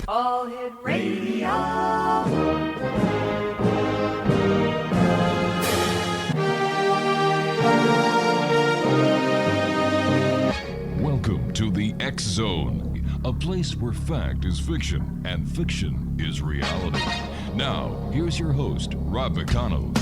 All Hit Radio. Welcome to the X Zone, a place where fact is fiction and fiction is reality. Now, here's your host, Rob McConnell.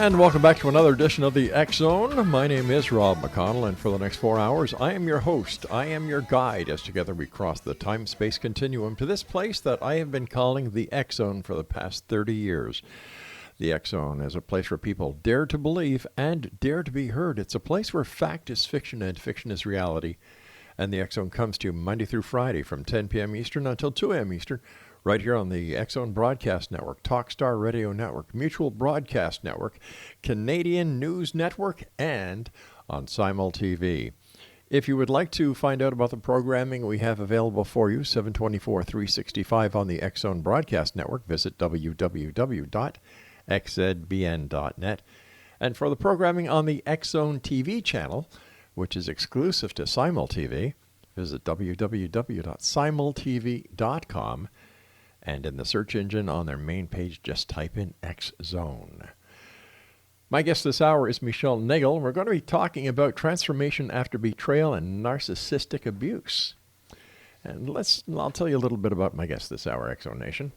And welcome back to another edition of the X Zone. My name is Rob McConnell, and for the next 4 hours, I am your host. I am your guide as together we cross the time-space continuum to this place that I have been calling the X Zone for the past 30 years. The X Zone is a place where people dare to believe and dare to be heard. It's a place where fact is fiction and fiction is reality. And the X Zone comes to you Monday through Friday from 10 p.m. Eastern until 2 a.m. Eastern, right here on the X Zone Broadcast Network, Talkstar Radio Network, Mutual Broadcast Network, Canadian News Network, and on Simul TV. If you would like to find out about the programming we have available for you, 724-365 on the X Zone Broadcast Network, visit www.xzbn.net. And for the programming on the X Zone TV channel, which is exclusive to Simul TV, visit www.simultv.com. And in the search engine on their main page, just type in X Zone. My guest this hour is Michelle Nagel. We're going to be talking about transformation after betrayal and narcissistic abuse. And I'll tell you a little bit about my guest this hour, X Zone Nation.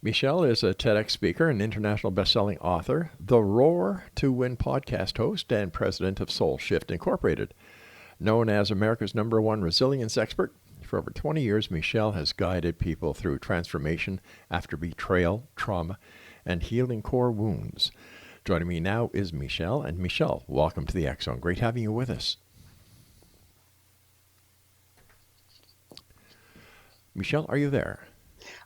Michelle is a TEDx speaker and international best-selling author, the Roar to Win podcast host, and president of Soul Shift Incorporated. Known as America's #1 resilience expert, for over 20 years, Michelle has guided people through transformation after betrayal, trauma, and healing core wounds. Joining me now is Michelle. And Michelle, welcome to the X Zone. Great having you with us. Michelle, are you there?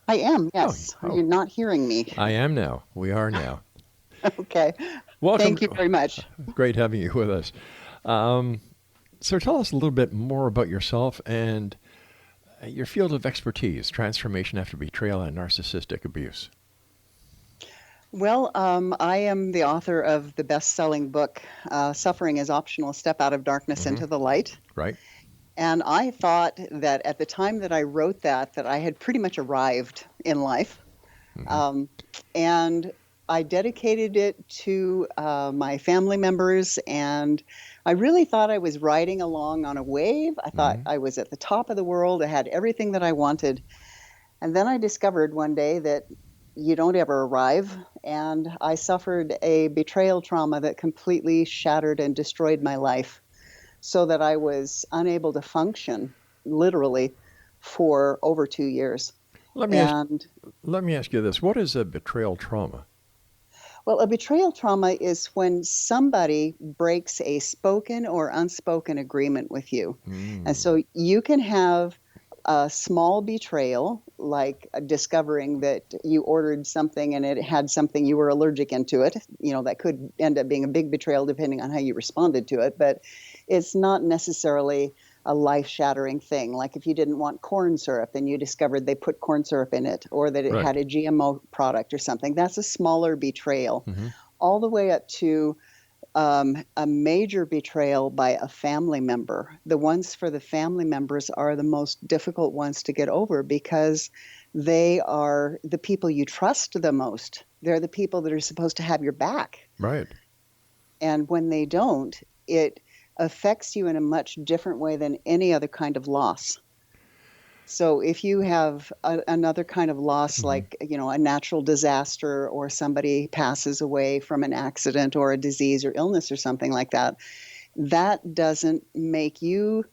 I am, yes. Oh. You're not hearing me. I am now. We are now. Okay. Welcome. Thank you very much. Great having you with us. So tell us a little bit more about yourself and your field of expertise, transformation after betrayal and narcissistic abuse. Well, I am the author of the best-selling book, Suffering is Optional, Step Out of Darkness into the Light. Right. And I thought that at the time that I wrote that I had pretty much arrived in life. And I dedicated it to my family members, and I really thought I was riding along on a wave. I thought I was at the top of the world. I had everything that I wanted. And then I discovered one day that you don't ever arrive, and I suffered a betrayal trauma that completely shattered and destroyed my life so that I was unable to function, literally, for over 2 years. Let me ask you this. What is a betrayal trauma? Well, a betrayal trauma is when somebody breaks a spoken or unspoken agreement with you. And so you can have a small betrayal, like discovering that you ordered something and it had something you were allergic to it. You know, that could end up being a big betrayal depending on how you responded to it. But it's not necessarily a life-shattering thing. Like if you didn't want corn syrup and you discovered they put corn syrup in it, or that it had a GMO product or something, that's a smaller betrayal. All the way up to a major betrayal by a family member. The ones for the family members are the most difficult ones to get over because they are the people you trust the most. They're the people that are supposed to have your back. Right. And when they don't, it affects you in a much different way than any other kind of loss. So if you have another kind of loss, like, you know, a natural disaster, or somebody passes away from an accident or a disease or illness or something like that, that doesn't make you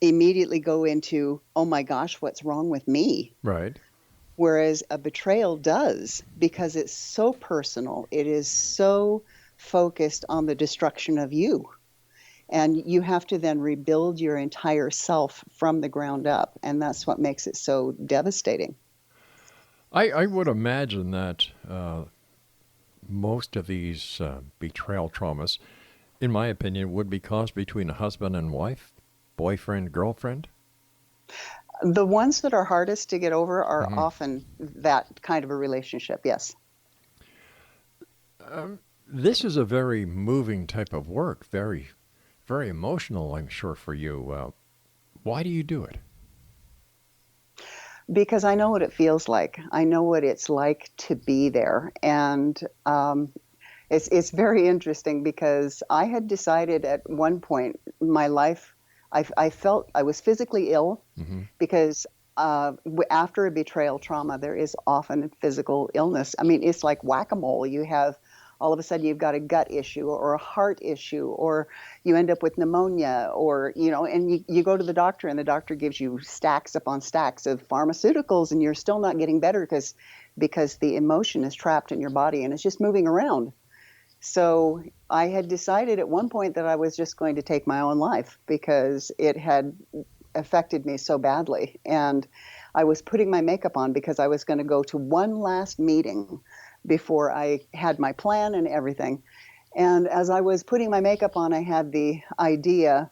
immediately go into, oh my gosh, what's wrong with me? Right. Whereas a betrayal does, because it's so personal. It is so focused on the destruction of you. And you have to then rebuild your entire self from the ground up. And that's what makes it so devastating. I would imagine that most of these betrayal traumas, in my opinion, would be caused between a husband and wife, boyfriend, girlfriend. The ones that are hardest to get over are often that kind of a relationship, yes. This is a very moving type of work, very, very emotional, I'm sure, for you. Why do you do it? Because I know what it feels like. I know what it's like to be there. And it's very interesting because I had decided at one point in my life, I felt I was physically ill because after a betrayal trauma, there is often physical illness. I mean, it's like whack-a-mole. You have all of a sudden you've got a gut issue or a heart issue, or you end up with pneumonia, or, and you go to the doctor and the doctor gives you stacks upon stacks of pharmaceuticals and you're still not getting better because the emotion is trapped in your body and it's just moving around. So I had decided at one point that I was just going to take my own life because it had affected me so badly. And I was putting my makeup on because I was going to go to one last meeting before I had my plan and everything. And as I was putting my makeup on, I had the idea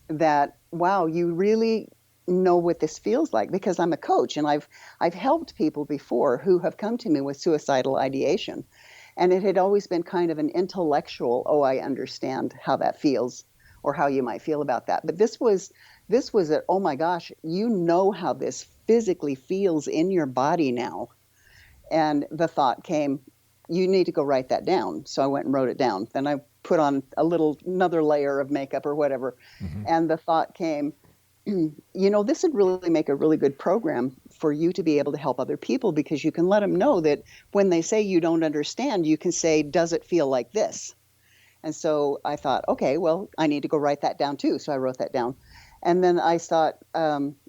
that, wow, you really know what this feels like, because I'm a coach and I've helped people before who have come to me with suicidal ideation. And it had always been kind of an intellectual, oh, I understand how that feels or how you might feel about that. But this was a, oh my gosh, you know how this physically feels in your body now. And the thought came, you need to go write that down. So I went and wrote it down. Then I put on another layer of makeup or whatever. And the thought came, this would really make a really good program for you to be able to help other people, because you can let them know that when they say you don't understand, you can say, does it feel like this? And so I thought, okay, well, I need to go write that down too. So I wrote that down. And then I thought,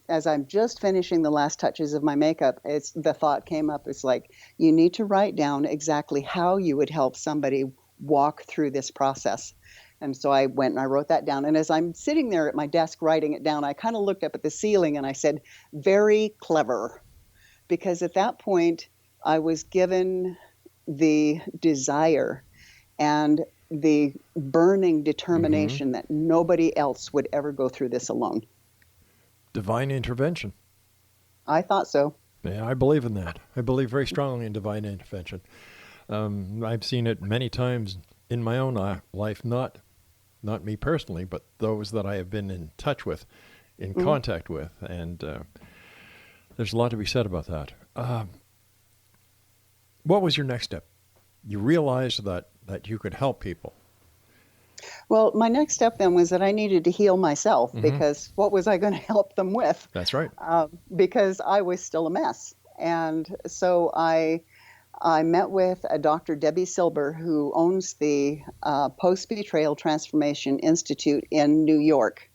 as I'm just finishing the last touches of my makeup, the thought came up. It's like, you need to write down exactly how you would help somebody walk through this process. And so I went and I wrote that down. And as I'm sitting there at my desk writing it down, I kind of looked up at the ceiling and I said, very clever. Because at that point, I was given the desire and the burning determination that nobody else would ever go through this alone. Divine intervention. I thought so. Yeah, I believe in that. I believe very strongly in divine intervention. I've seen it many times in my own life, not me personally, but those that I have been in touch with, in contact with, and there's a lot to be said about that. What was your next step? You realized that you could help people. Well, my next step then was that I needed to heal myself, because what was I going to help them with? That's right. Because I was still a mess. And so I met with a Dr. Debbie Silber, who owns the Post-Betrayal Transformation Institute in New York.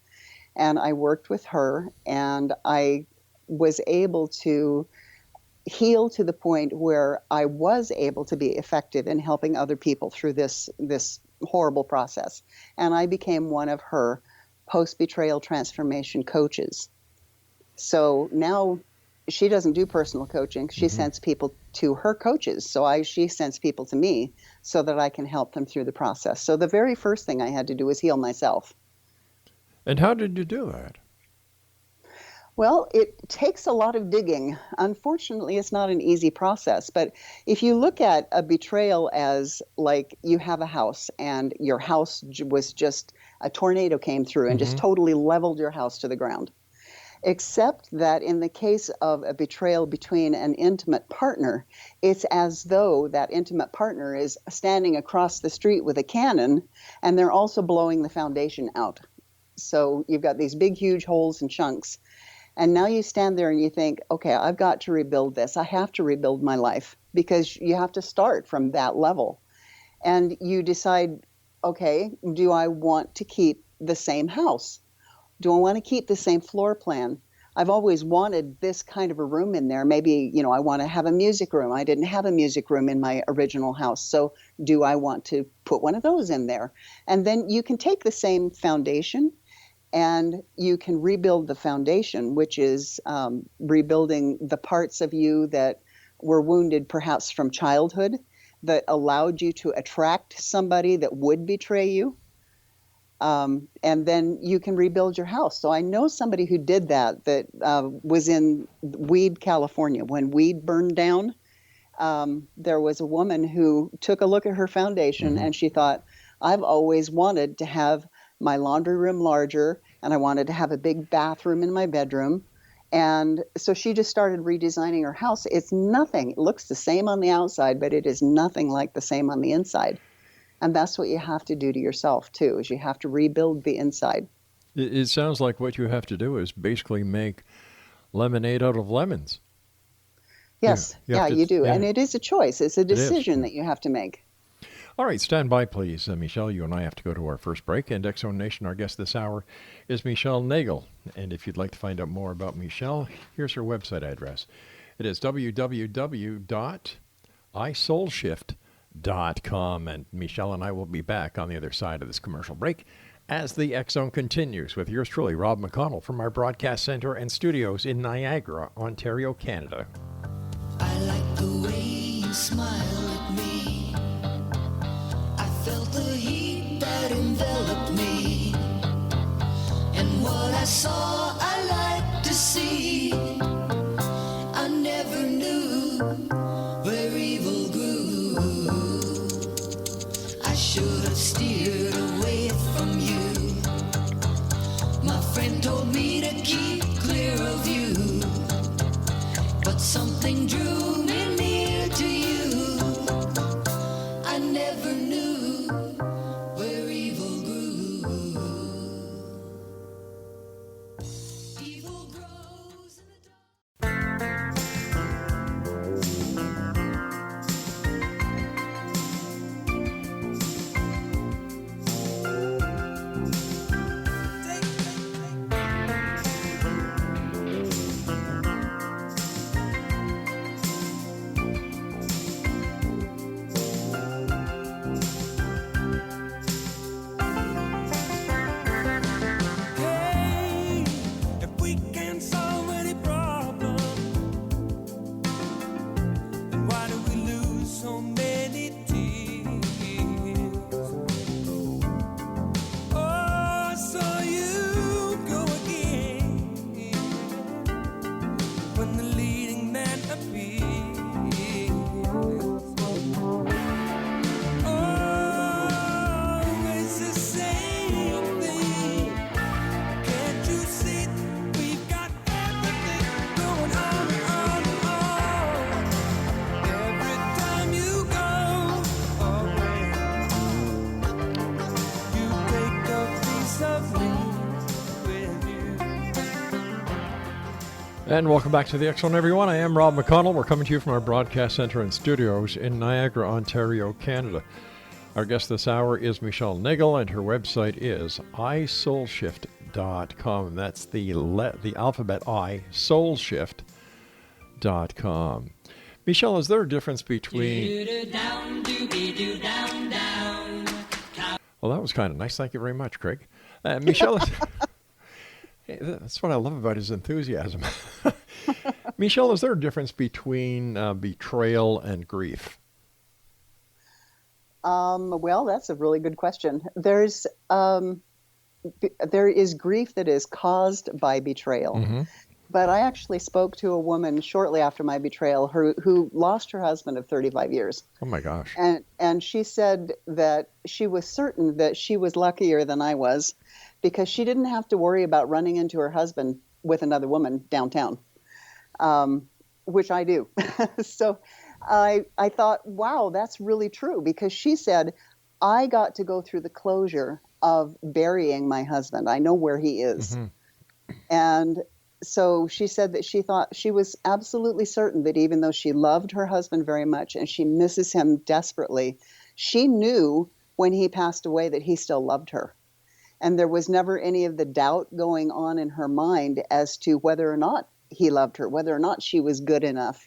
And I worked with her, and I was able to heal to the point where I was able to be effective in helping other people through this horrible process. And I became one of her post-betrayal transformation coaches. So now she doesn't do personal coaching. She sends people to her coaches. So she sends people to me so that I can help them through the process. So the very first thing I had to do was heal myself. And how did you do that? Well, it takes a lot of digging. Unfortunately, it's not an easy process. But if you look at a betrayal as like you have a house and your house was just a tornado came through and just totally leveled your house to the ground. Except that in the case of a betrayal between an intimate partner, it's as though that intimate partner is standing across the street with a cannon, and they're also blowing the foundation out. So you've got these big, huge holes and chunks. And now you stand there and you think, okay, I've got to rebuild this. I have to rebuild my life, because you have to start from that level. And you decide, okay, do I want to keep the same house? Do I want to keep the same floor plan? I've always wanted this kind of a room in there. Maybe, I want to have a music room. I didn't have a music room in my original house. So do I want to put one of those in there? And then you can take the same foundation and you can rebuild the foundation, which is rebuilding the parts of you that were wounded perhaps from childhood, that allowed you to attract somebody that would betray you. And then you can rebuild your house. So I know somebody who did that was in Weed, California. When Weed burned down, there was a woman who took a look at her foundation and she thought, I've always wanted to have my laundry room larger, and I wanted to have a big bathroom in my bedroom. And so she just started redesigning her house. It's nothing. It looks the same on the outside, but it is nothing like the same on the inside. And that's what you have to do to yourself, too, is you have to rebuild the inside. It sounds like what you have to do is basically make lemonade out of lemons. Yes, you do. Yeah. And it is a choice. It's a decision that you have to make. All right, stand by, please. Michelle, you and I have to go to our first break. And X Zone Nation, our guest this hour is Michelle Nagel. And if you'd like to find out more about Michelle, here's her website address. It is www.isoulshift.com. And Michelle and I will be back on the other side of this commercial break as the X Zone continues with yours truly, Rob McConnell, from our broadcast center and studios in Niagara, Ontario, Canada. I like the way you smile at me. I felt the heat that enveloped me. And what I saw, I like to see. I never knew where evil grew. I should have steered away from you. My friend told me to keep clear of you. But something drew me near to you. I never knew where evil grew. Evil grows in the dark. Hey, if we can solve any problem, then why do we lose so many tears? Oh, so you go again when the leading man appears. Always the same thing. Can't you see we've got everything going on? Every time you go away, you take a piece of me with you. And welcome back to the X Zone, everyone. I am Rob McConnell. We're coming to you from our broadcast center and studios in Niagara, Ontario, Canada. Our guest this hour is Michelle Nagel, and her website is isoulshift.com. That's the alphabet I, soulshift.com. Michelle, is there a difference between... Well, that was kind of nice. Thank you very much, Craig. Michelle, hey, that's what I love about his enthusiasm. Michelle, is there a difference between betrayal and grief? Well, that's a really good question. There is grief that is caused by betrayal. But I actually spoke to a woman shortly after my betrayal who lost her husband of 35 years. Oh, my gosh. And she said that she was certain that she was luckier than I was because she didn't have to worry about running into her husband with another woman downtown, which I do. So I thought, wow, that's really true, because she said, I got to go through the closure of burying my husband. I know where he is. And so she said that she thought she was absolutely certain that even though she loved her husband very much and she misses him desperately, she knew when he passed away that he still loved her. And there was never any of the doubt going on in her mind as to whether or not he loved her, whether or not she was good enough.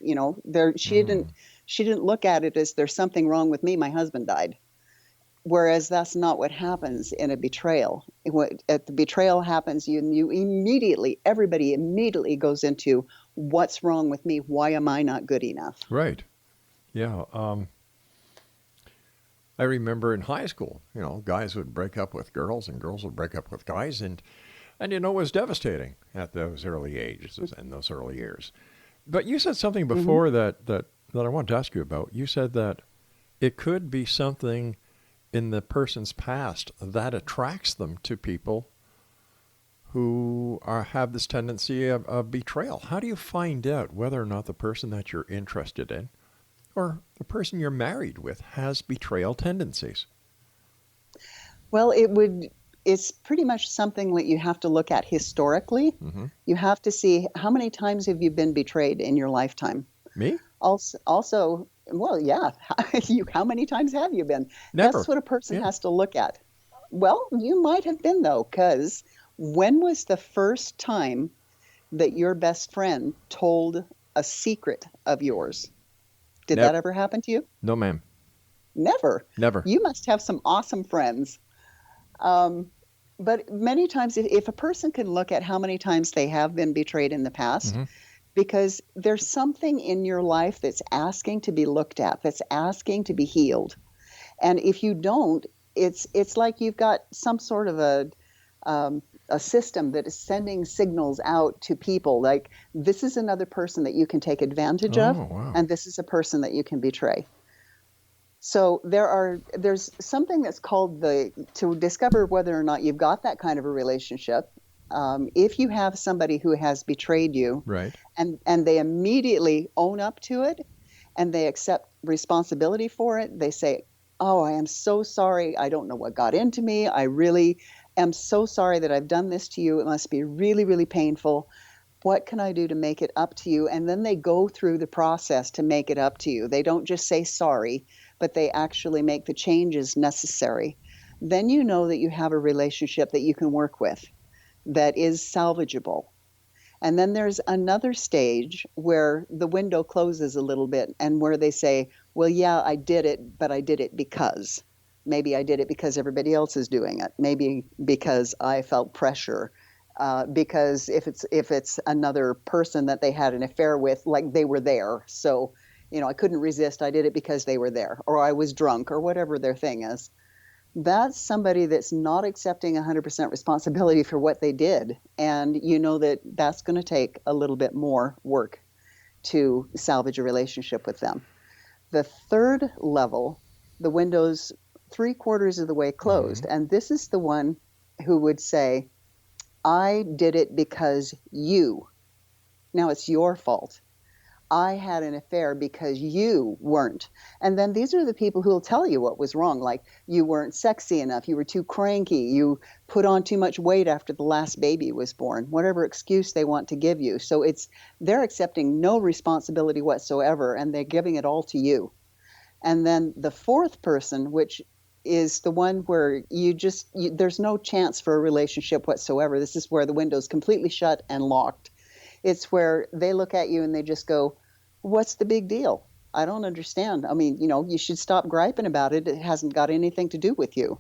She didn't look at it as there's something wrong with me. My husband died. Whereas that's not what happens in a betrayal. At the betrayal happens, everybody immediately goes into what's wrong with me? Why am I not good enough? Right. Yeah. I remember in high school, guys would break up with girls and girls would break up with guys, and it was devastating at those early ages and those early years. But you said something before that I wanted to ask you about. You said that it could be something in the person's past that attracts them to people who have this tendency of betrayal. How do you find out whether or not the person that you're interested in or the person you're married with has betrayal tendencies? Well, it's pretty much something that you have to look at historically. You have to see how many times have you been betrayed in your lifetime. Me? Also, well, yeah. How many times have you been? Never. That's what a person has to look at. Well, you might have been, though, because when was the first time that your best friend told a secret of yours? Did that ever happen to you? No, ma'am. Never. Never. You must have some awesome friends. But many times, if a person can look at how many times they have been betrayed in the past, because there's something in your life that's asking to be looked at, that's asking to be healed. And if you don't, it's like you've got some sort of a system that is sending signals out to people like, this is another person that you can take advantage of, and this is a person that you can betray. So there's something that's called to discover whether or not you've got that kind of a relationship. If you have somebody who has betrayed you, right, and they immediately own up to it and they accept responsibility for it, they say, oh, I am so sorry. I don't know what got into me. I really am so sorry that I've done this to you. It must be really, really painful. What can I do to make it up to you? And then they go through the process to make it up to you. They don't just say sorry, but they actually make the changes necessary. Then you know that you have a relationship that you can work with that is salvageable. And then there's another stage where the window closes a little bit and where they say, well, yeah, I did it, but I did it because. Maybe I did it because everybody else is doing it. Maybe because I felt pressure. Because if it's another person that they had an affair with, like they were there. So, I couldn't resist. I did it because they were there, or I was drunk, or whatever their thing is. That's somebody that's not accepting 100% responsibility for what they did. And you know that's going to take a little bit more work to salvage a relationship with them. The third level, the window's 3/4 of the way closed. And this is the one who would say, I did it because you. Now it's your fault. I had an affair because you weren't. And then these are the people who will tell you what was wrong, like you weren't sexy enough, you were too cranky, you put on too much weight after the last baby was born, whatever excuse they want to give you. So they're accepting no responsibility whatsoever, and they're giving it all to you. And then the fourth person, which is the one where there's no chance for a relationship whatsoever. This is where the window's completely shut and locked. It's where they look at you and they just go, what's the big deal? I don't understand. I mean, you should stop griping about it. It hasn't got anything to do with you.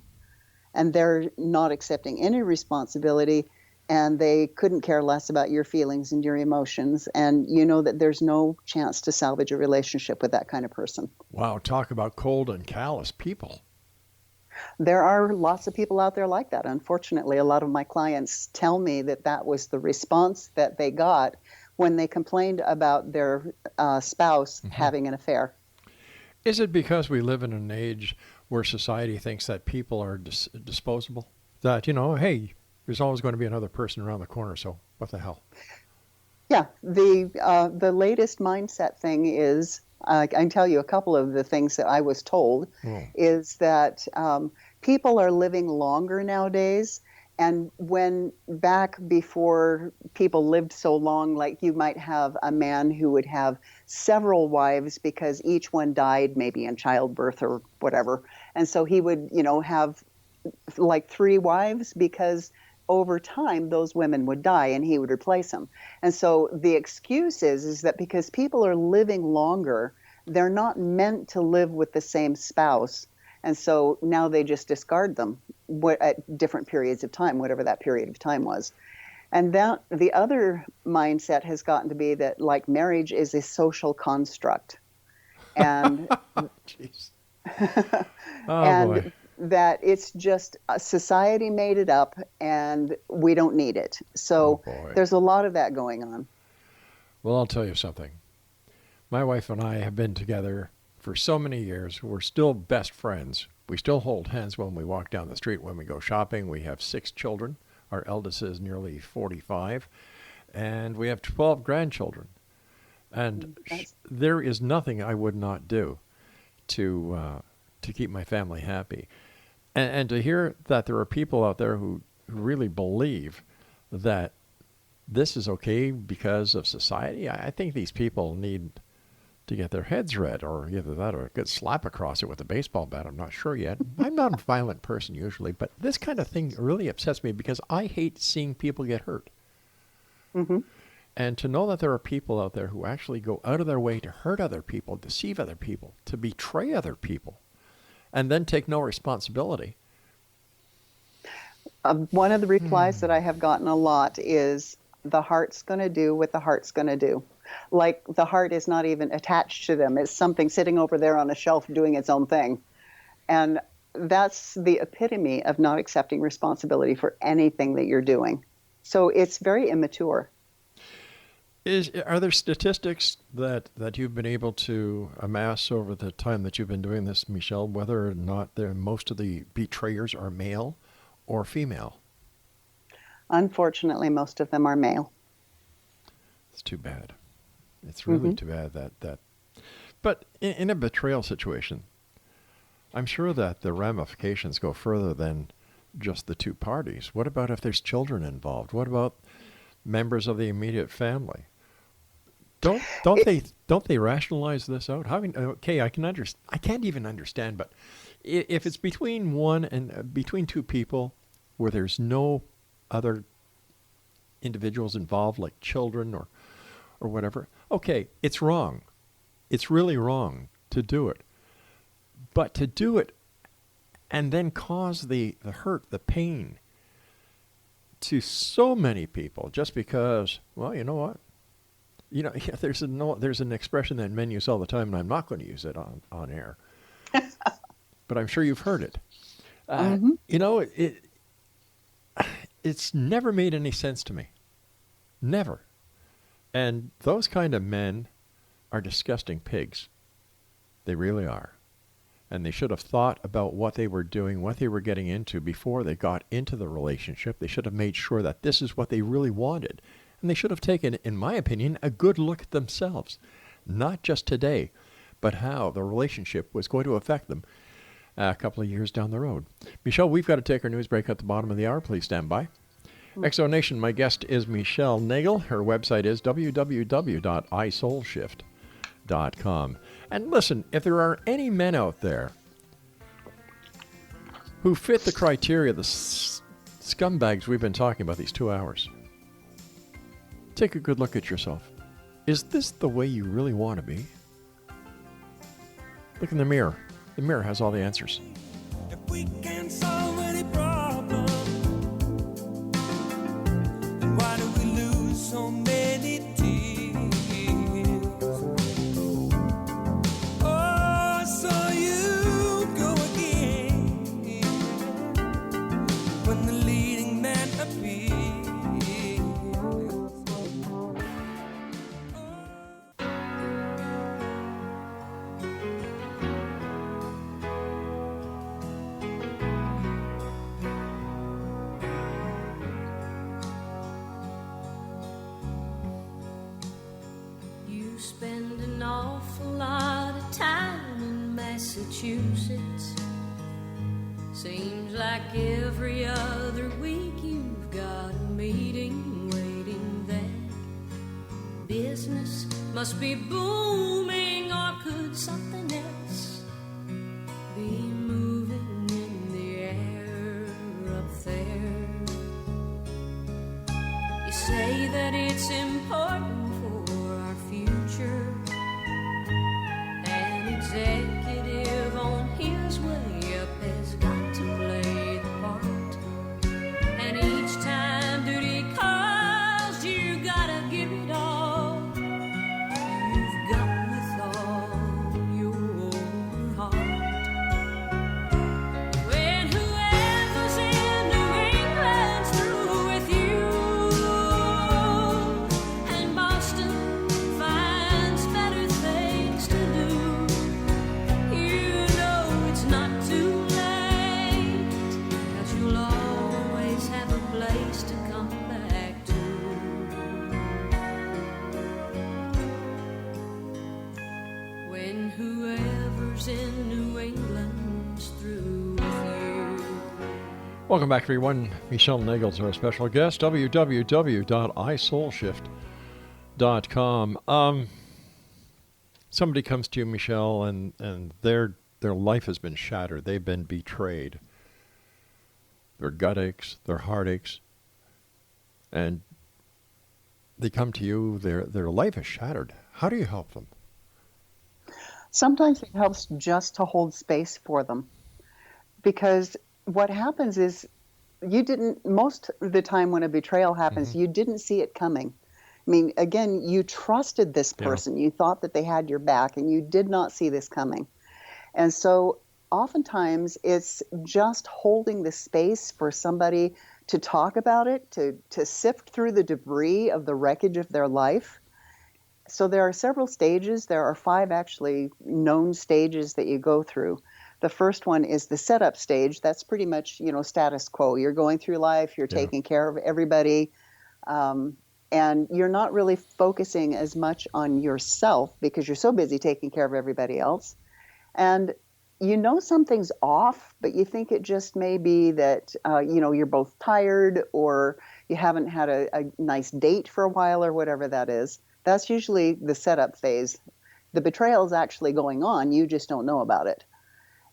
And they're not accepting any responsibility, and they couldn't care less about your feelings and your emotions. And you know that there's no chance to salvage a relationship with that kind of person. Wow, talk about cold and callous people. There are lots of people out there like that. Unfortunately, a lot of my clients tell me that was the response that they got when they complained about their spouse having an affair. Is it because we live in an age where society thinks that people are disposable? That, hey, there's always going to be another person around the corner, so what the hell? Yeah, the latest mindset thing is, I can tell you a couple of the things that I was told, is that people are living longer nowadays. And when back before people lived so long, like you might have a man who would have several wives because each one died maybe in childbirth or whatever. And so he would, have like 3 wives, because over time those women would die and he would replace them. And so the excuse is that because people are living longer, they're not meant to live with the same spouse. And so now they just discard them at different periods of time, whatever that period of time was. And that the other mindset has gotten to be that, like, marriage is a social construct. And Jeez. and Boy. that it's just society made it up and we don't need it. So Boy. there's a lot of that going on. Well, I'll tell you something. My wife and I have been together for so many years. We're still best friends. We still hold hands when we walk down the street, when we go shopping. We have 6 children. Our eldest is nearly 45. And we have 12 grandchildren. And there is nothing I would not do to keep my family happy. And to hear that there are people out there who really believe that this is okay because of society, I think these people need to get their heads read, or either that or a good slap across it with a baseball bat. I'm not sure yet. I'm not a violent person usually, but this kind of thing really upsets me because I hate seeing people get hurt. Mm-hmm. And to know that there are people out there who actually go out of their way to hurt other people, deceive other people, to betray other people, and then take no responsibility. One of the replies that I have gotten a lot is, the heart's going to do what the heart's going to do. Like, the heart is not even attached to them. It's something sitting over there on a shelf doing its own thing. And that's the epitome of not accepting responsibility for anything that you're doing. So it's very immature. Are there statistics that you've been able to amass over the time that you've been doing this, Michelle, whether or not most of the betrayers are male or female? Unfortunately, most of them are male. It's too bad. It's really too bad that. But in a betrayal situation, I'm sure that the ramifications go further than just the 2 parties. What about if there's children involved? What about members of the immediate family? Don't they rationalize this out? Okay, I can't even understand. But if it's between between 2 people where there's no other individuals involved, like children or whatever, okay, it's wrong. It's really wrong to do it. But to do it and then cause the hurt, the pain to so many people just because, well, you know what? There's an expression that men use all the time, and I'm not going to use it on air. But I'm sure you've heard it. It's never made any sense to me. Never. And those kind of men are disgusting pigs. They really are. And they should have thought about what they were doing, what they were getting into before they got into the relationship. They should have made sure that this is what they really wanted. And they should have taken, in my opinion, a good look at themselves. Not just today, but how the relationship was going to affect them a couple of years down the road. Michelle, we've got to take our news break at the bottom of the hour. Please stand by. Exo Nation, my guest is Michelle Nagel. Her website is www.isoulshift.com. And listen, if there are any men out there who fit the criteria, the scumbags we've been talking about these 2 hours, take a good look at yourself. Is this the way you really want to be? Look in the mirror. The mirror has all the answers. If we can't solve any problem, then why do we lose so many tears? Oh, I saw you go again when the leading man appears. You spend an awful lot of time in Massachusetts. Seems like every other week you've got a meeting waiting there. Business must be booming, or could something else be moving in the air? it's important for our future. An executive on his way up has got to play the part. And each time duty calls, you gotta give it all. You've got with all your heart. When whoever's in New England's through with you, and Boston finds better things to do, you know it's not too late, 'cause you'll always have a place to come back to. When whoever's in New England's through with you. Welcome back, everyone. Michelle Nagel's our special guest. www.isoulshift.com. Somebody comes to you, Michelle, and their life has been shattered. They've been betrayed. Their gut aches, their heart aches, and they come to you. Their life is shattered. How do you help them? Sometimes it helps just to hold space for them, because what happens is most of the time when a betrayal happens, you didn't see it coming. I mean, again, you trusted this person. You thought that they had your back, and you did not see this coming. And so oftentimes it's just holding the space for somebody to talk about it, to sift through the debris of the wreckage of their life. So there are several stages. There are 5 actually known stages that you go through. The first one is the setup stage. That's pretty much, status quo. You're going through life, you're taking care of everybody, and you're not really focusing as much on yourself because you're so busy taking care of everybody else. And you know something's off, but you think it just may be that, you're both tired or you haven't had a nice date for a while or whatever that is. That's usually the setup phase. The betrayal is actually going on. You just don't know about it.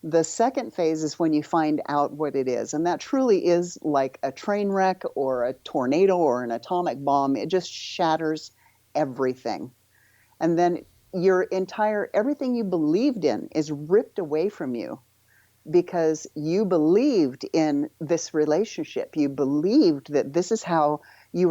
The second phase is when you find out what it is. And that truly is like a train wreck or a tornado or an atomic bomb. It just shatters everything. And then everything you believed in is ripped away from you because you believed in this relationship. You believed that this is how you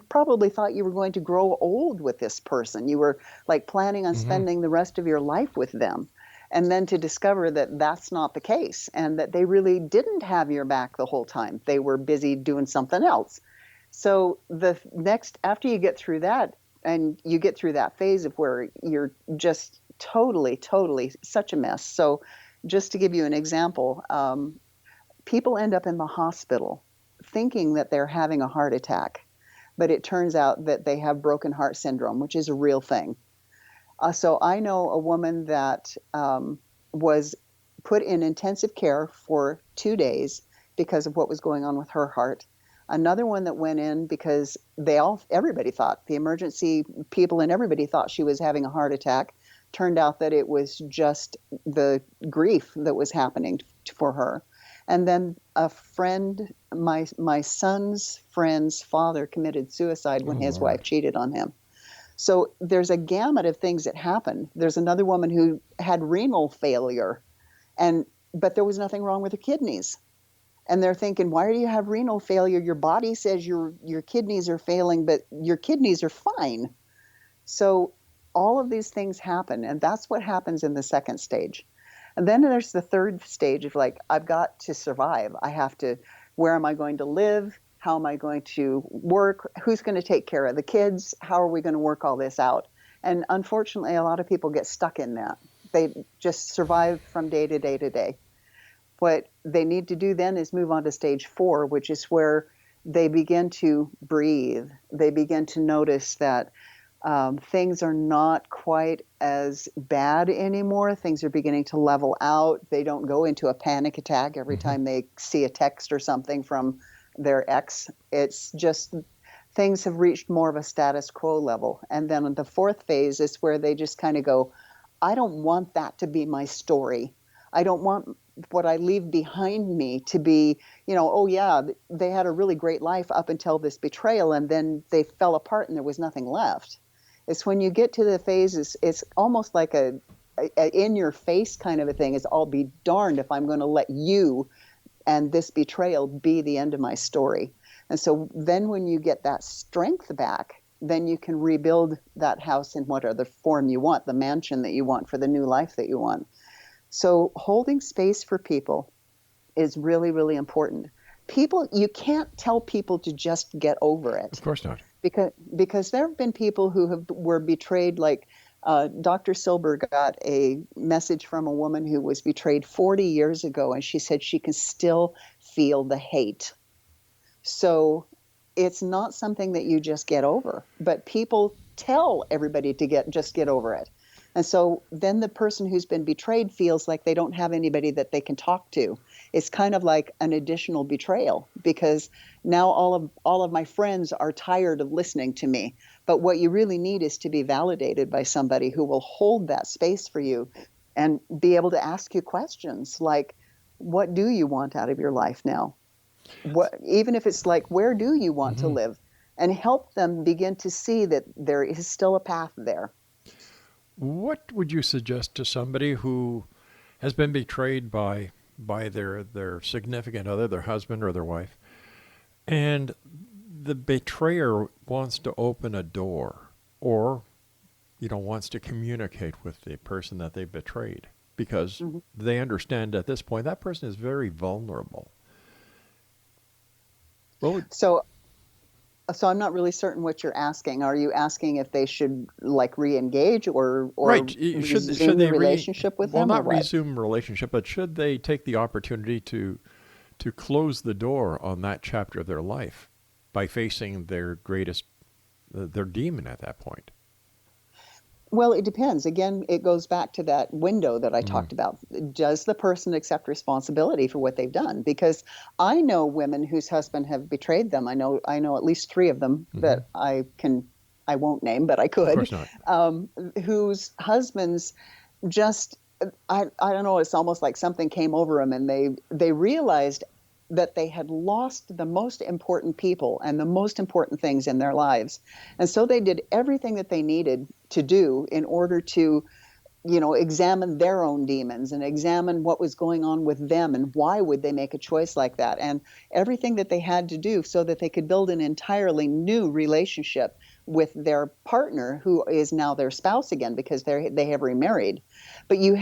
probably thought you were going to grow old with this person. You were like planning on spending the rest of your life with them. And then to discover that that's not the case and that they really didn't have your back the whole time. They were busy doing something else. So after you get through that, and you get through that phase of where you're just totally such a mess. So just to give you an example, people end up in the hospital thinking that they're having a heart attack, but it turns out that they have broken heart syndrome, which is a real thing. So I know a woman that was put in intensive care for 2 days because of what was going on with her heart. Another one that went in because everybody thought, the emergency people and everybody thought she was having a heart attack. Turned out that it was just the grief that was happening for her. And then a friend, my son's friend's father committed suicide when his wife cheated on him. So there's a gamut of things that happen. There's another woman who had renal failure, but there was nothing wrong with her kidneys. And they're thinking, why do you have renal failure? Your body says your kidneys are failing, but your kidneys are fine. So all of these things happen, and that's what happens in the second stage. And then there's the third stage of I've got to survive. Where am I going to live? How am I going to work? Who's going to take care of the kids? How are we going to work all this out? And unfortunately, a lot of people get stuck in that. They just survive from day to day to day. What they need to do then is move on to stage 4, which is where they begin to breathe. They begin to notice that things are not quite as bad anymore. Things are beginning to level out. They don't go into a panic attack every time they see a text or something from their ex. It's just things have reached more of a status quo level. And then the fourth phase is where they just kind of go, I don't want that to be my story. I don't want what I leave behind me to be, oh yeah, they had a really great life up until this betrayal, and then they fell apart and there was nothing left. It's when you get to the phases, it's almost like a in your face kind of a thing. Is I'll be darned if I'm going to let you and this betrayal be the end of my story. And so then when you get that strength back, then you can rebuild that house in whatever form you want, the mansion that you want for the new life that you want. So holding space for people is really, really important. People, you can't tell people to just get over it. Of course not. Because there have been people who were betrayed, like Dr. Silber got a message from a woman who was betrayed 40 years ago, and she said she can still feel the hate. So it's not something that you just get over, but people tell everybody to just get over it. And so then the person who's been betrayed feels like they don't have anybody that they can talk to. It's kind of like an additional betrayal, because now all of my friends are tired of listening to me. But what you really need is to be validated by somebody who will hold that space for you and be able to ask you questions like, what do you want out of your life now? Even if it's like, where do you want to live? And help them begin to see that there is still a path there. What would you suggest to somebody who has been betrayed by their significant other, their husband or their wife, and the betrayer wants to open a door, or wants to communicate with the person that they betrayed, because they understand at this point that person is very vulnerable? So I'm not really certain what you're asking. Are you asking if they should re-engage or right? Resume the relationship with them? Well, not resume relationship, but should they take the opportunity to close the door on that chapter of their life by facing their demon at that point? Well, it depends. Again, it goes back to that window that I talked about. Does the person accept responsibility for what they've done? Because I know women whose husband have betrayed them. I know at least 3 of them that I won't name, but I could. Of course not. Whose husbands just, I don't know, it's almost like something came over them, and they realized that they had lost the most important people and the most important things in their lives. And so they did everything that they needed to do in order to, examine their own demons and examine what was going on with them and why would they make a choice like that, and everything that they had to do so that they could build an entirely new relationship with their partner, who is now their spouse again, because they have remarried. But you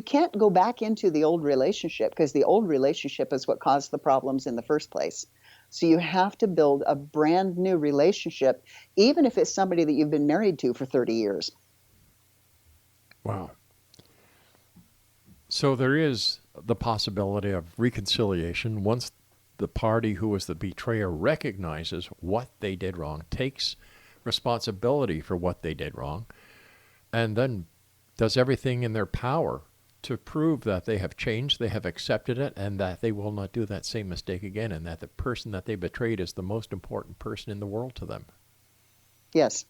can't go back into the old relationship, because the old relationship is what caused the problems in the first place. So you have to build a brand new relationship, even if it's somebody that you've been married to for 30 years. Wow. So there is the possibility of reconciliation once the party who was the betrayer recognizes what they did wrong, takes responsibility for what they did wrong, and then does everything in their power to prove that they have changed, they have accepted it, and that they will not do that same mistake again, and that the person that they betrayed is the most important person in the world to them. Yes.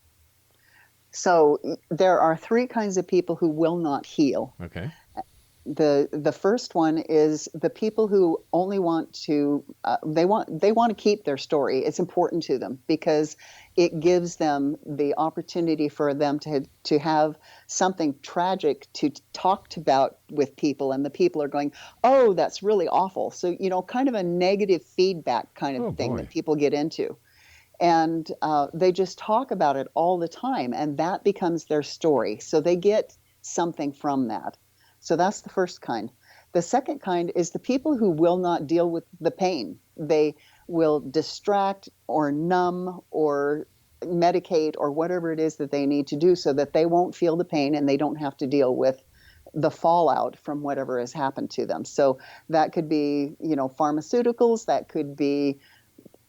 So there are 3 kinds of people who will not heal. Okay. The first one is the people who only want to they want to keep their story. It's important to them because it gives them the opportunity for them to have something tragic to talk about with people, and the people are going, oh, that's really awful. So kind of a negative feedback kind of thing that people get into. And they just talk about it all the time, and that becomes their story. So they get something from that. So that's the first kind. The second kind is the people who will not deal with the pain. They will distract or numb or medicate or whatever it is that they need to do so that they won't feel the pain and they don't have to deal with the fallout from whatever has happened to them. So that could be, pharmaceuticals, that could be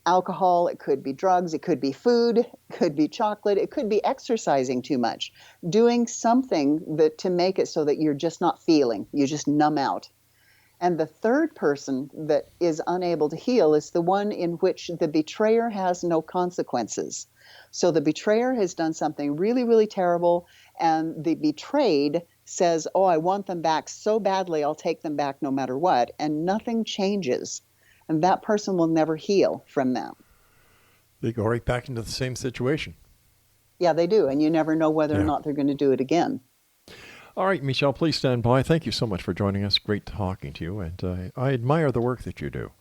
alcohol, it could be drugs, it could be food, it could be chocolate, it could be exercising too much, doing something to make it so that you're just not feeling, you just numb out. And the third person that is unable to heal is the one in which the betrayer has no consequences. So the betrayer has done something really, really terrible, and the betrayed says, oh, I want them back so badly, I'll take them back no matter what, and nothing changes. And that person will never heal from that. They go right back into the same situation. Yeah, they do. And you never know whether or not they're going to do it again. All right, Michelle, please stand by. Thank you so much for joining us. Great talking to you. And I admire the work that you do.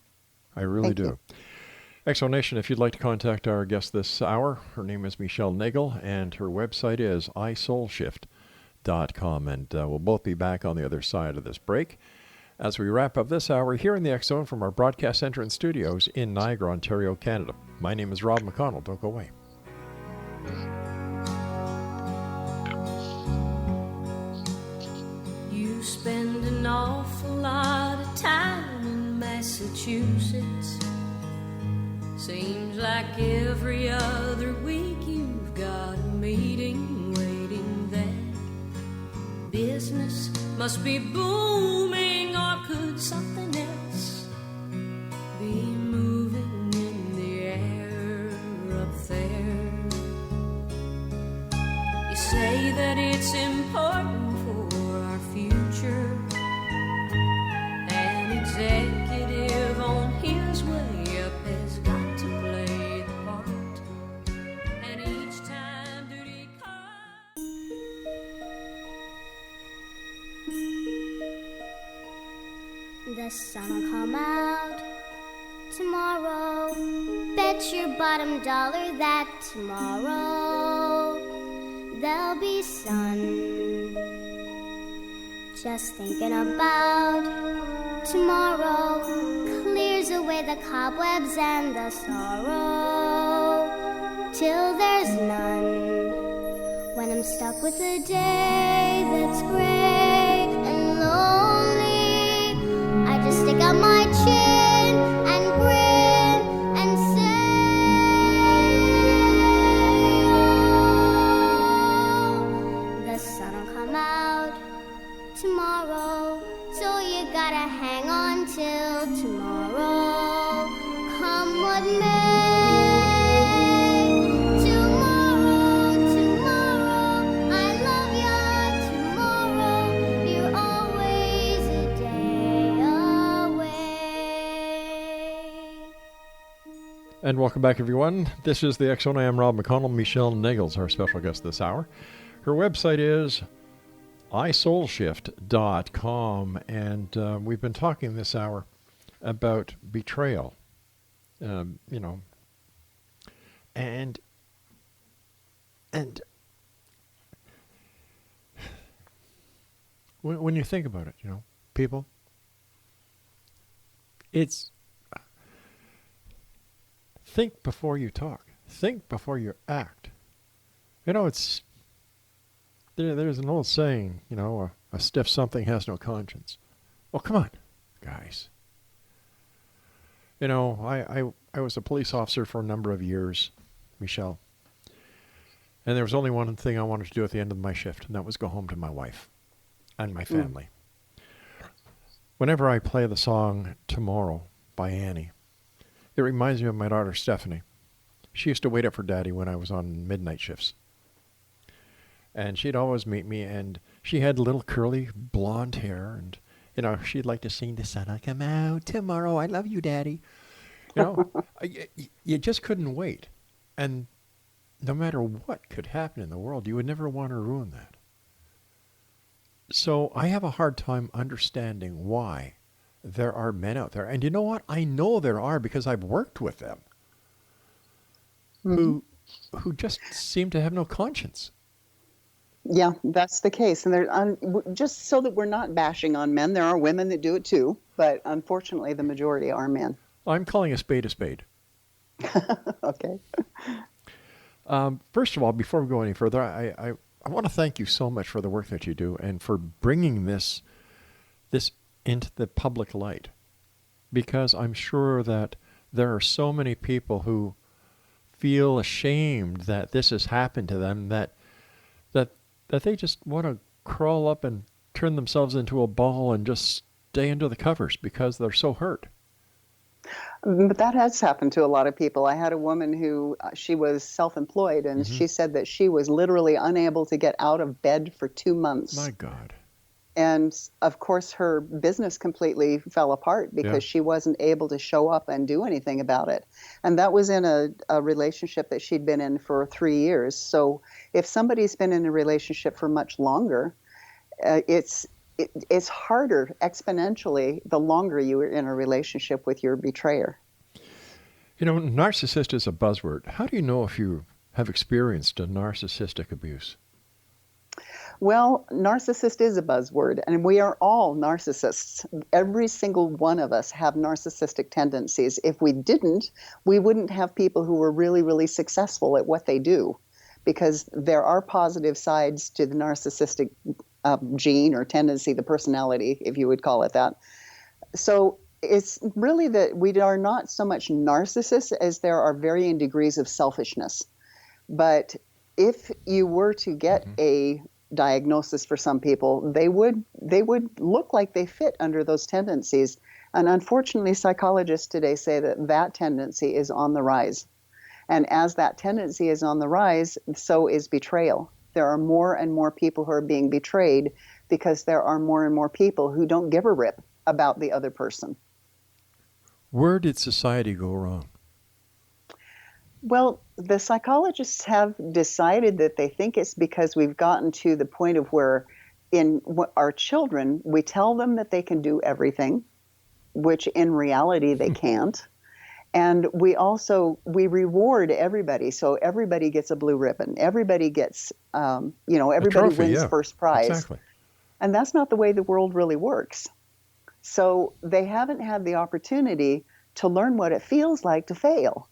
I really do. Exo Nation, if you'd like to contact our guest this hour, her name is Michelle Nagel, and her website is isoulshift.com. And we'll both be back on the other side of this break as we wrap up this hour here in the X Zone from our broadcast center and studios in Niagara, Ontario, Canada. My name is Rob McConnell. Don't go away. You spend an awful lot of time in Massachusetts. Seems like every other week you've got a meeting waiting there. Business must be booming, or could something else be moving in the air up there? You say that it's important for our future. An executive on his way up has got to play the part, and each time duty calls. The sun will come out tomorrow. Bet your bottom dollar that tomorrow there'll be sun. Just thinking about tomorrow clears away the cobwebs and the sorrow till there's none. When I'm stuck with a day that's gray and lonely, I just stick out my chin and grin and say, oh, the sun will come out tomorrow, so you gotta hang on till tomorrow, come what may. Tomorrow, tomorrow, I love ya. Tomorrow, you're always a day away. And welcome back, everyone. This is the X Zone. I am Rob McConnell. Michelle Nagel's our special guest this hour. Her website is isoulshift.com, and we've been talking this hour about betrayal, and when you think about it, people, it's think before you talk, think before you act. It's there's an old saying, a stiff something has no conscience. Well, come on, guys. I was a police officer for a number of years, Michelle. And there was only one thing I wanted to do at the end of my shift, and that was go home to my wife and my family. Whenever I play the song Tomorrow by Annie, it reminds me of my daughter Stephanie. She used to wait up for Daddy when I was on midnight shifts. And she'd always meet me, and she had little curly blonde hair, and, she'd like to sing, the sun will come out tomorrow, I love you, Daddy. You just couldn't wait. And no matter what could happen in the world, you would never want to ruin that. So I have a hard time understanding why there are men out there. And you know what? I know there are because I've worked with them who just seem to have no conscience. Yeah, that's the case. And just so that we're not bashing on men, there are women that do it too, but unfortunately the majority are men. I'm calling a spade a spade. Okay. First of all, before we go any further, I want to thank you so much for the work that you do and for bringing this into the public light, because I'm sure that there are so many people who feel ashamed that this has happened to them, that they just want to crawl up and turn themselves into a ball and just stay under the covers because they're so hurt. But that has happened to a lot of people. I had a woman who, she was self-employed, and she said that she was literally unable to get out of bed for 2 months. My God. And of course, her business completely fell apart because she wasn't able to show up and do anything about it. And that was in a relationship that she'd been in for 3 years. So if somebody's been in a relationship for much longer, it's harder exponentially the longer you are in a relationship with your betrayer. Narcissist is a buzzword. How do you know if you have experienced a narcissistic abuse? Well, narcissist is a buzzword, and we are all narcissists. Every single one of us have narcissistic tendencies. If we didn't, we wouldn't have people who were really, really successful at what they do, because there are positive sides to the narcissistic gene or tendency, the personality, if you would call it that. So it's really that we are not so much narcissists as there are varying degrees of selfishness. But if you were to get a diagnosis for some people, they would look like they fit under those tendencies. And unfortunately, psychologists today say that tendency is on the rise. And as that tendency is on the rise, so is betrayal. There are more and more people who are being betrayed because there are more and more people who don't give a rip about the other person. Where did society go wrong? Well, the psychologists have decided that they think it's because we've gotten to the point of where in our children, we tell them that they can do everything, which in reality they can't. And we reward everybody. So everybody gets a blue ribbon. Everybody gets, everybody trophy, wins first prize. Exactly. And that's not the way the world really works. So they haven't had the opportunity to learn what it feels like to fail,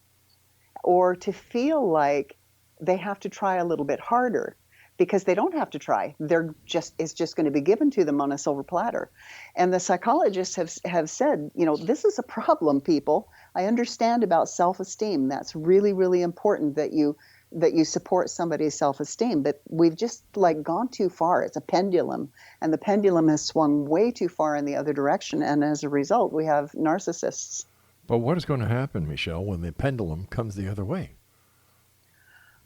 or to feel like they have to try a little bit harder, because they don't have to try. It's just going to be given to them on a silver platter. And the psychologists have said, this is a problem, people. I understand about self-esteem. That's really, really important that you support somebody's self-esteem. But we've just gone too far. It's a pendulum, and the pendulum has swung way too far in the other direction. And as a result, we have narcissists. But what is going to happen, Michelle, when the pendulum comes the other way?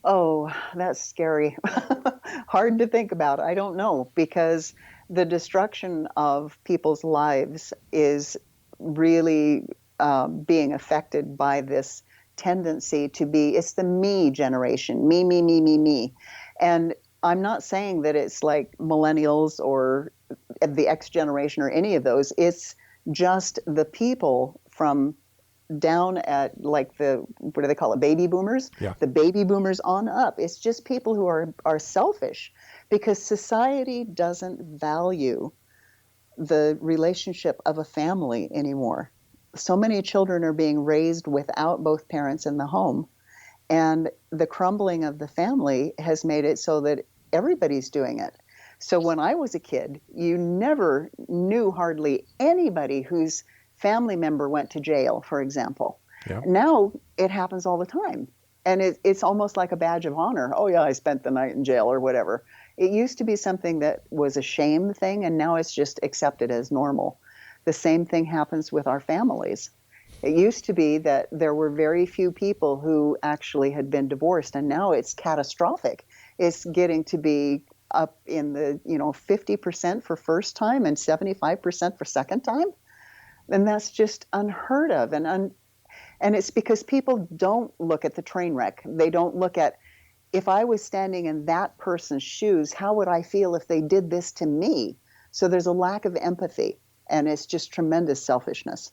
Oh, that's scary. Hard to think about. I don't know, because the destruction of people's lives is really being affected by this tendency to be, it's the me generation, me, me, me, me, me. And I'm not saying that it's like millennials or the X generation or any of those. It's just the people from down at what do they call it, baby boomers? Yeah. The baby boomers on up. It's just people who are selfish, because society doesn't value the relationship of a family anymore. So many children are being raised without both parents in the home, and the crumbling of the family has made it so that everybody's doing it. So when I was a kid, you never knew hardly anybody whose family member went to jail, for example. Yeah. Now it happens all the time. And it's almost like a badge of honor. Oh, yeah, I spent the night in jail or whatever. It used to be something that was a shame thing, and now it's just accepted as normal. The same thing happens with our families. It used to be that there were very few people who actually had been divorced, and now it's catastrophic. It's getting to be up in the 50% for first time and 75% for second time. And that's just unheard of. And it's because people don't look at the train wreck. They don't look at, if I was standing in that person's shoes, how would I feel if they did this to me? So there's a lack of empathy, and it's just tremendous selfishness.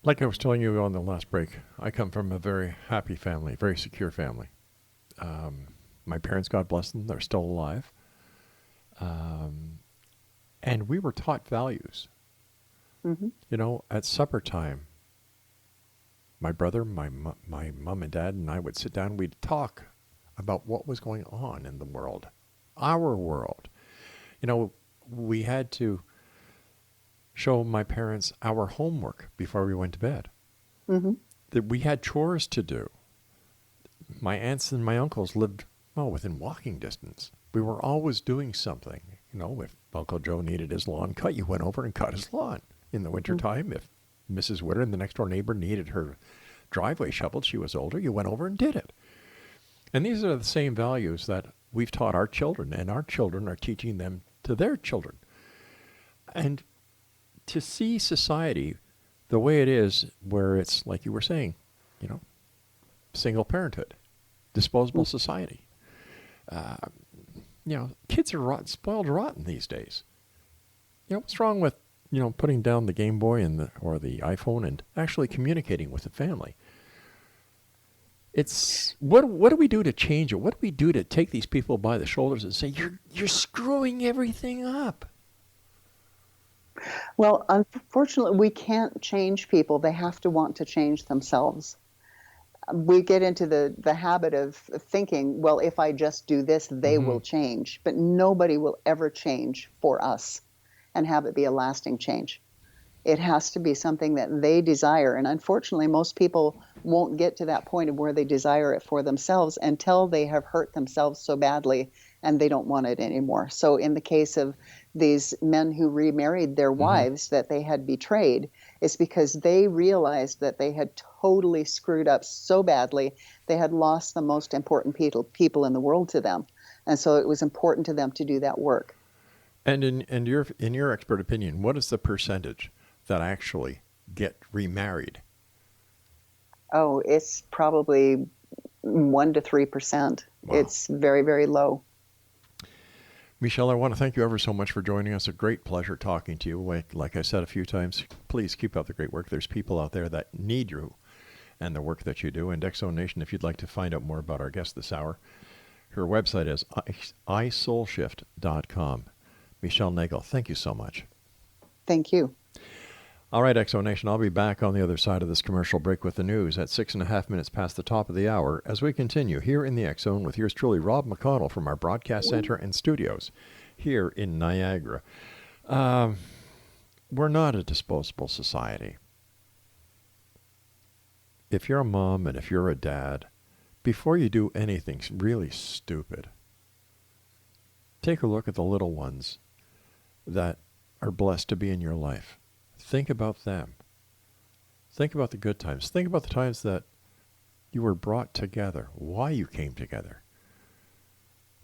Like I was telling you on the last break, I come from a very happy family, very secure family. My parents, God bless them, they're still alive. And we were taught values. Mm-hmm. At supper time, my brother, my mom and dad, and I would sit down. We'd talk about what was going on in the world, our world. We had to show my parents our homework before we went to bed. Mm-hmm. That we had chores to do. My aunts and my uncles lived within walking distance. We were always doing something. If Uncle Joe needed his lawn cut, you went over and cut his lawn. In the wintertime, if Mrs. Witter, the next door neighbor, needed her driveway shoveled, she was older, you went over and did it. And these are the same values that we've taught our children, and our children are teaching them to their children. And to see society the way it is, where it's, like you were saying, single parenthood, disposable society. Kids are spoiled rotten these days. What's wrong with, putting down the Game Boy or the iPhone and actually communicating with the family? It's what do we do to change it? What do we do to take these people by the shoulders and say, you're screwing everything up? Well, unfortunately, we can't change people. They have to want to change themselves. We get into the habit of thinking, well, if I just do this, they will change. But nobody will ever change for us and have it be a lasting change. It has to be something that they desire. And unfortunately, most people won't get to that point of where they desire it for themselves until they have hurt themselves so badly and they don't want it anymore. So in the case of these men who remarried their wives that they had betrayed, it's because they realized that they had totally screwed up so badly, they had lost the most important people in the world to them. And so it was important to them to do that work. And in your expert opinion, what is the percentage that actually get remarried? Oh, it's probably 1 to 3%. Wow. It's very, very low. Michelle, I want to thank you ever so much for joining us. A great pleasure talking to you. Like I said a few times, please keep up the great work. There's people out there that need you and the work that you do. And X Zone Nation, if you'd like to find out more about our guest this hour, her website is isoulshift.com. Michelle Nagel, thank you so much. Thank you. All right, X Zone Nation, I'll be back on the other side of this commercial break with the news at 6.5 minutes past the top of the hour as we continue here in the X Zone with yours truly, Rob McConnell, from our broadcast center and studios here in Niagara. We're not a disposable society. If you're a mom and if you're a dad, before you do anything really stupid, take a look at the little ones that are blessed to be in your life. Think about them. Think about the good times. Think about the times that you were brought together, why you came together.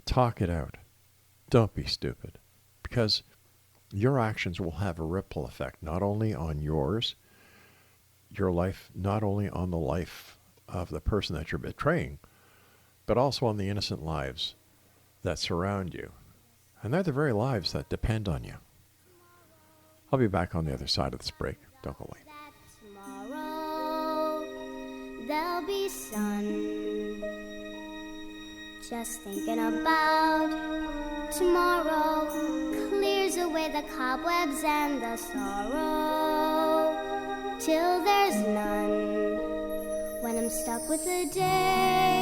Talk it out. Don't be stupid, because your actions will have a ripple effect, not only on your life, not only on the life of the person that you're betraying, but also on the innocent lives that surround you. And they're the very lives that depend on you. I'll be back on the other side of this break. Don't go away. Tomorrow there'll be sun. Just thinking about tomorrow clears away the cobwebs and the sorrow till there's none. When I'm stuck with the day